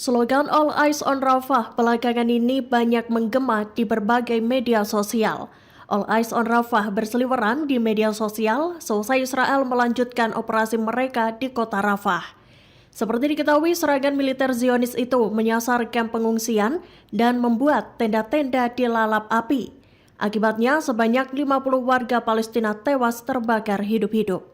Slogan All Eyes on Rafah belakangan ini banyak menggema di berbagai media sosial. All Eyes on Rafah berseliweran di media sosial selesai Israel melanjutkan operasi mereka di kota Rafah. Seperti diketahui, serangan militer Zionis itu menyasar kamp pengungsian dan membuat tenda-tenda dilalap api. Akibatnya sebanyak 50 warga Palestina tewas terbakar hidup-hidup.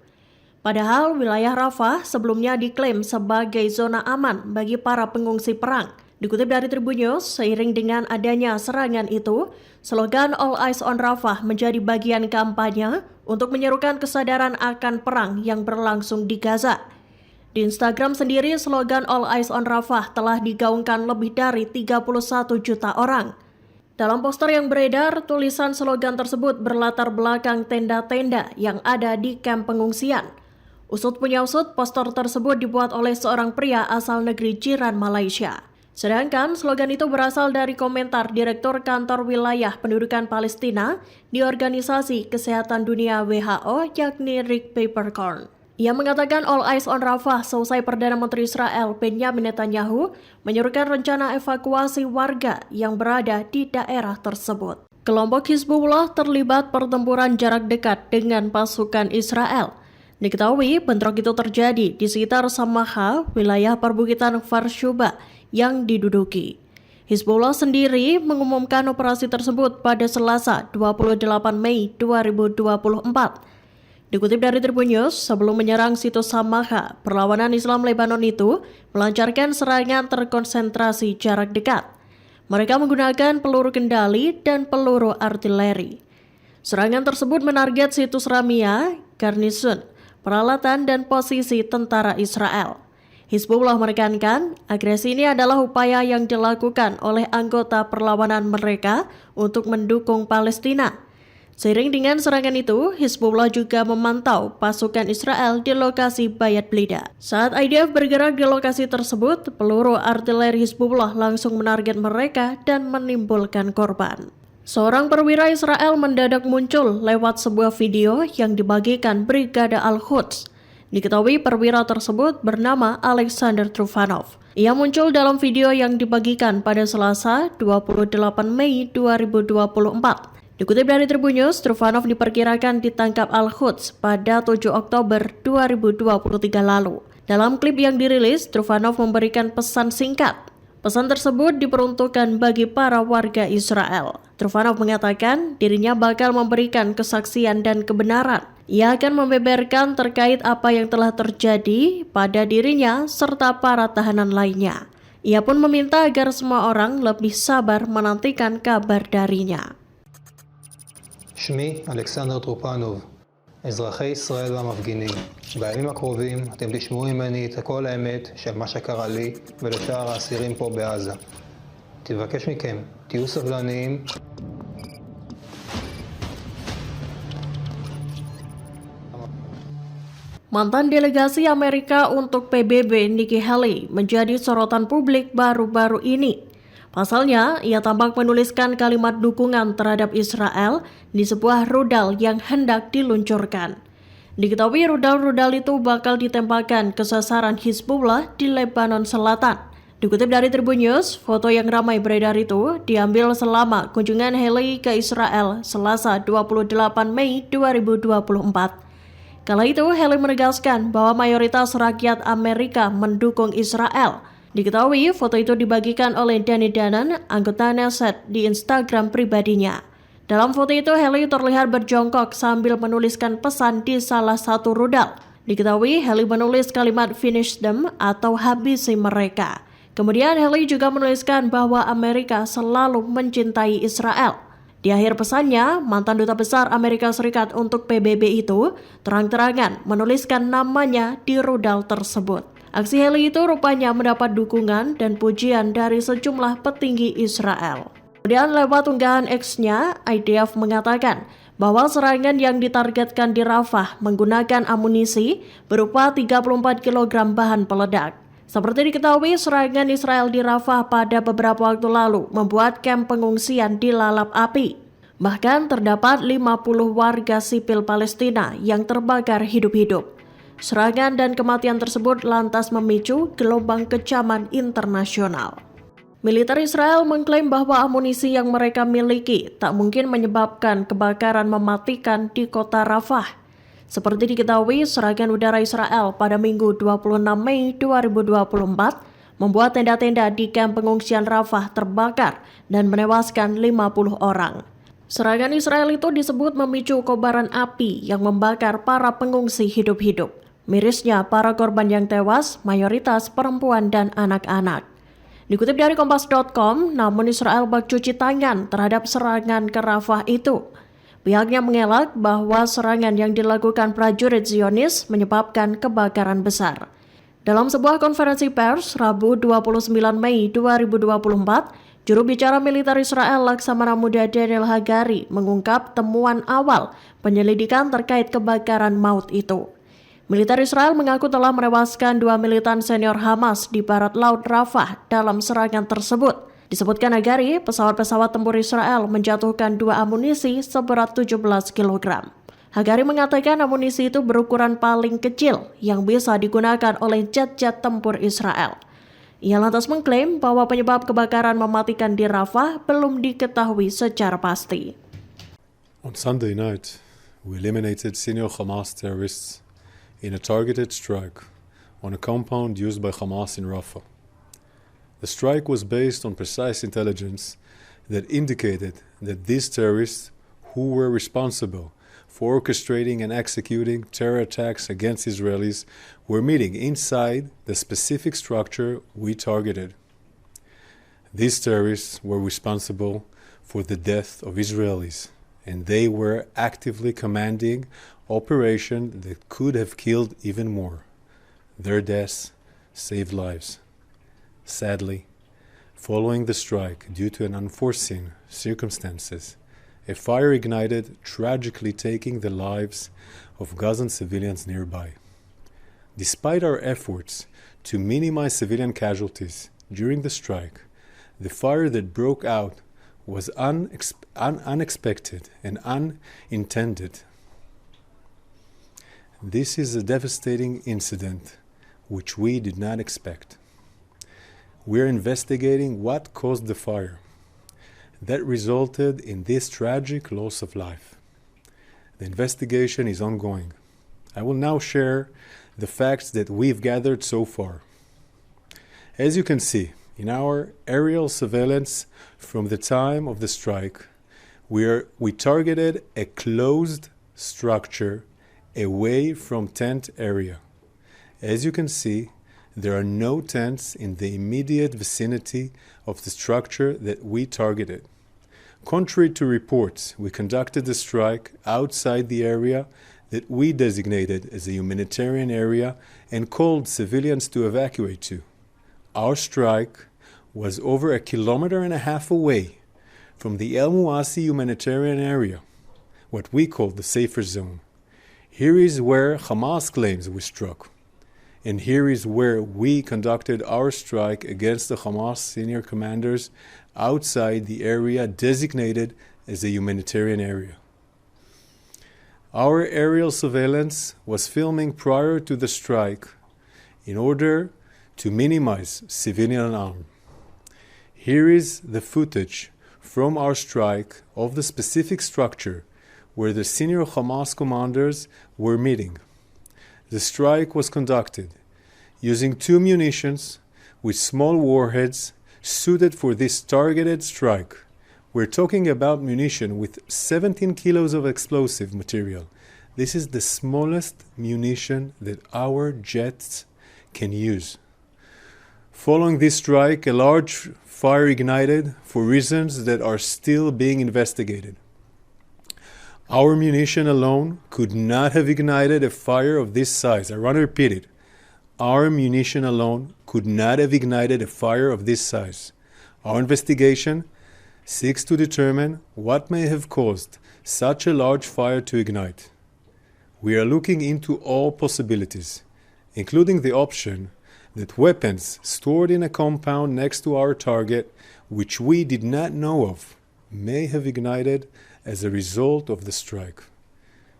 Padahal wilayah Rafah sebelumnya diklaim sebagai zona aman bagi para pengungsi perang. Dikutip dari Tribun News, seiring dengan adanya serangan itu, slogan All Eyes on Rafah menjadi bagian kampanye untuk menyerukan kesadaran akan perang yang berlangsung di Gaza. Di Instagram sendiri, slogan All Eyes on Rafah telah digaungkan lebih dari 31 juta orang. Dalam poster yang beredar, tulisan slogan tersebut berlatar belakang tenda-tenda yang ada di kamp pengungsian. Usut punya usut, poster tersebut dibuat oleh seorang pria asal negeri jiran Malaysia. Sedangkan slogan itu berasal dari komentar Direktur Kantor Wilayah Pendudukan Palestina di Organisasi Kesehatan Dunia WHO, yakni Rick Peppercorn. Ia mengatakan All Eyes on Rafah selesai Perdana Menteri Israel Benjamin Netanyahu menyerukan rencana evakuasi warga yang berada di daerah tersebut. Kelompok Hizbullah terlibat pertempuran jarak dekat dengan pasukan Israel. Diketahui bentrok itu terjadi di sekitar Samaha, wilayah perbukitan Farshuba yang diduduki. Hizbullah sendiri mengumumkan operasi tersebut pada Selasa 28 Mei 2024. Dikutip dari Tribun News, sebelum menyerang situs Samaha, perlawanan Islam Lebanon itu melancarkan serangan terkonsentrasi jarak dekat. Mereka menggunakan peluru kendali dan peluru artileri. Serangan tersebut menarget situs Ramia, garnisun, peralatan dan posisi tentara Israel. Hizbullah menekankan, agresi ini adalah upaya yang dilakukan oleh anggota perlawanan mereka untuk mendukung Palestina. Seiring dengan serangan itu, Hizbullah juga memantau pasukan Israel di lokasi Bayat Blida. Saat IDF bergerak di lokasi tersebut, peluru artileri Hizbullah langsung menarget mereka dan menimbulkan korban. Seorang perwira Israel mendadak muncul lewat sebuah video yang dibagikan Brigada Al-Quds. Diketahui perwira tersebut bernama Alexander Trufanov. Ia muncul dalam video yang dibagikan pada Selasa 28 Mei 2024. Dikutip dari Tribun News, Trufanov diperkirakan ditangkap Al-Quds pada 7 Oktober 2023 lalu. Dalam klip yang dirilis, Trufanov memberikan pesan singkat. Pesan tersebut diperuntukkan bagi para warga Israel. Trufanov mengatakan dirinya bakal memberikan kesaksian dan kebenaran. Ia akan membeberkan terkait apa yang telah terjadi pada dirinya serta para tahanan lainnya. Ia pun meminta agar semua orang lebih sabar menantikan kabar darinya. שמי אלכסנדר טרופנוב, אזרחי ישראל והמפגינים. בימים הקרובים אתם תשמעו ממני את כל האמת של מה שקרה לי ולשאר האסירים פה בעזה. תבקש מכם, תהיו סבלניים. Mantan delegasi Amerika untuk PBB Nikki Haley menjadi sorotan publik baru-baru ini. Pasalnya, ia tampak menuliskan kalimat dukungan terhadap Israel di sebuah rudal yang hendak diluncurkan. Diketahui rudal-rudal itu bakal ditembakkan ke sasaran Hizbullah di Lebanon Selatan. Dikutip dari Tribun News, foto yang ramai beredar itu diambil selama kunjungan Haley ke Israel Selasa 28 Mei 2024. Kala itu, Haley menegaskan bahwa mayoritas rakyat Amerika mendukung Israel. Diketahui foto itu dibagikan oleh Danny Danon, anggota Knesset, di Instagram pribadinya. Dalam foto itu, Haley terlihat berjongkok sambil menuliskan pesan di salah satu rudal. Diketahui Haley menulis kalimat "finish them" atau habisi mereka. Kemudian Haley juga menuliskan bahwa Amerika selalu mencintai Israel. Di akhir pesannya, mantan duta besar Amerika Serikat untuk PBB itu terang-terangan menuliskan namanya di rudal tersebut. Aksi Haley itu rupanya mendapat dukungan dan pujian dari sejumlah petinggi Israel. Kemudian lewat unggahan X-nya, IDF mengatakan bahwa serangan yang ditargetkan di Rafah menggunakan amunisi berupa 34 kg bahan peledak. Seperti diketahui, serangan Israel di Rafah pada beberapa waktu lalu membuat kamp pengungsian dilalap api. Bahkan terdapat 50 warga sipil Palestina yang terbakar hidup-hidup. Serangan dan kematian tersebut lantas memicu gelombang kecaman internasional. Militer Israel mengklaim bahwa amunisi yang mereka miliki tak mungkin menyebabkan kebakaran mematikan di kota Rafah. Seperti diketahui, serangan udara Israel pada Minggu 26 Mei 2024 membuat tenda-tenda di kamp pengungsian Rafah terbakar dan menewaskan 50 orang. Serangan Israel itu disebut memicu kobaran api yang membakar para pengungsi hidup-hidup. Mirisnya, para korban yang tewas mayoritas perempuan dan anak-anak. Dikutip dari Kompas.com, namun Israel bak cuci tangan terhadap serangan ke Rafah itu. Pihaknya mengelak bahwa serangan yang dilakukan prajurit Zionis menyebabkan kebakaran besar. Dalam sebuah konferensi pers, Rabu 29 Mei 2024, juru bicara militer Israel Laksamana Muda Daniel Hagari mengungkap temuan awal penyelidikan terkait kebakaran maut itu. Militer Israel mengaku telah menewaskan 2 militan senior Hamas di barat laut Rafah dalam serangan tersebut. Disebutkan Hagari, pesawat-pesawat tempur Israel menjatuhkan 2 amunisi seberat 17 kg. Hagari mengatakan amunisi itu berukuran paling kecil yang bisa digunakan oleh jet-jet tempur Israel. Ia lantas mengklaim bahwa penyebab kebakaran mematikan di Rafah belum diketahui secara pasti. On Sunday night, we eliminated senior Hamas terrorists in a targeted strike on a compound used by Hamas in Rafah. The strike was based on precise intelligence that indicated that these terrorists, who were responsible for orchestrating and executing terror attacks against Israelis, were meeting inside the specific structure we targeted. These terrorists were responsible for the death of Israelis, and they were actively commanding operation that could have killed even more. Their deaths saved lives. Sadly, following the strike, due to an unforeseen circumstances, a fire ignited, tragically taking the lives of Gazan civilians nearby. Despite our efforts to minimize civilian casualties during the strike, the fire that broke out was unexpected and unintended. This is a devastating incident which we did not expect. We are investigating what caused the fire that resulted in this tragic loss of life. The investigation is ongoing. I will now share the facts that we've gathered so far. As you can see, in our aerial surveillance from the time of the strike, we targeted a closed structure away from tent area. As you can see, there are no tents in the immediate vicinity of the structure that we targeted. Contrary to reports, we conducted the strike outside the area that we designated as a humanitarian area and called civilians to evacuate to. Our strike was over 1.5 kilometers away from the El Muasi humanitarian area, what we call the safer zone. Here is where Hamas claims we struck. And here is where we conducted our strike against the Hamas senior commanders outside the area designated as a humanitarian area. Our aerial surveillance was filming prior to the strike in order to minimize civilian harm. Here is the footage from our strike of the specific structure where the senior Hamas commanders were meeting. The strike was conducted using 2 munitions with small warheads suited for this targeted strike. We're talking about munition with 17 kilos of explosive material. This is the smallest munition that our jets can use. Following this strike, a large fire ignited for reasons that are still being investigated. Our munition alone could not have ignited a fire of this size. I want to repeat it. Our munition alone could not have ignited a fire of this size. Our investigation seeks to determine what may have caused such a large fire to ignite. We are looking into all possibilities, including the option that weapons stored in a compound next to our target, which we did not know of, may have ignited as a result of the strike.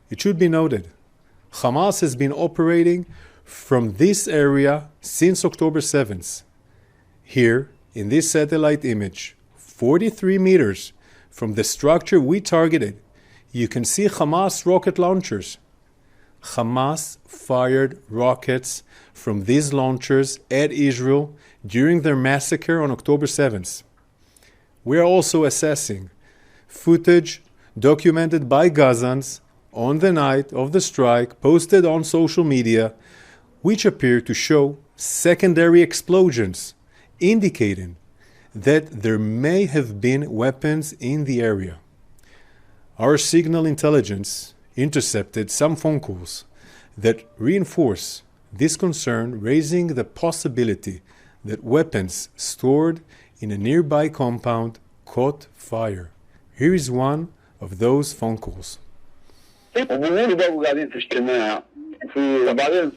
It should be noted, Hamas has been operating from this area since October 7th. Here, in this satellite image, 43 meters from the structure we targeted, you can see Hamas rocket launchers. Hamas fired rockets from these launchers at Israel during their massacre on October 7th. We are also assessing footage documented by Gazans on the night of the strike posted on social media, which appear to show secondary explosions, indicating that there may have been weapons in the area. Our signal intelligence intercepted some phone calls that reinforce this concern, raising the possibility that weapons stored in a nearby compound caught fire. Here is one of those phone calls. وبيقولوا بقوا قاعدين في اجتماع وبعدين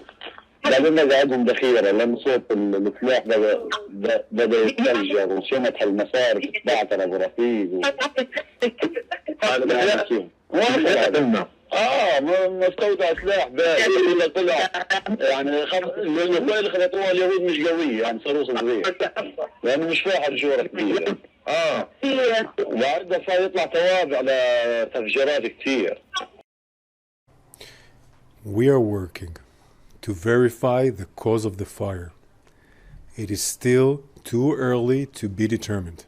قعدهم ذخيره لما صوت السلاح بدا يتفجر وشمت المسار تبعتر ابو رفيق هذا بحكيهم مستودع سلاح باقي طلع يعني الاخوان اللي خبطوها اليهود مش قويه يعني صاروخ صغير لانه مش فاحر جوره كبيره وعندها يطلع توابع لتفجيرات كتير. We are working to verify the cause of the fire. It is still too early to be determined.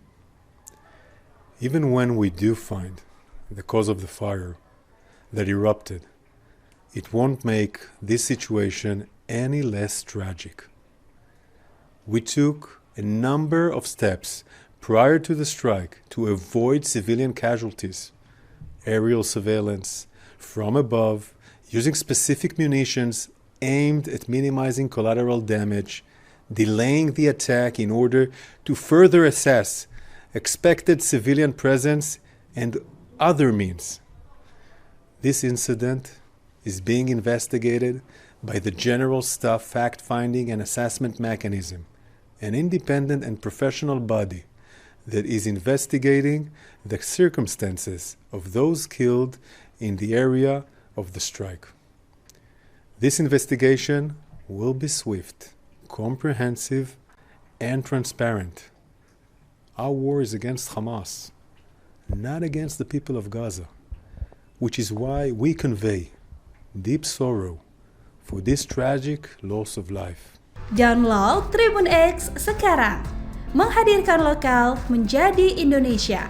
Even when we do find the cause of the fire that erupted, it won't make this situation any less tragic. We took a number of steps prior to the strike to avoid civilian casualties, aerial surveillance from above, using specific munitions aimed at minimizing collateral damage, delaying the attack in order to further assess expected civilian presence, and other means. This incident is being investigated by the General Staff Fact-Finding and Assessment Mechanism, an independent and professional body that is investigating the circumstances of those killed in the area of the strike. This investigation will be swift, comprehensive, and transparent. Our war is against Hamas, not against the people of Gaza, which is why we convey deep sorrow for this tragic loss of life. Download Tribun X sekarang, menghadirkan lokal menjadi Indonesia.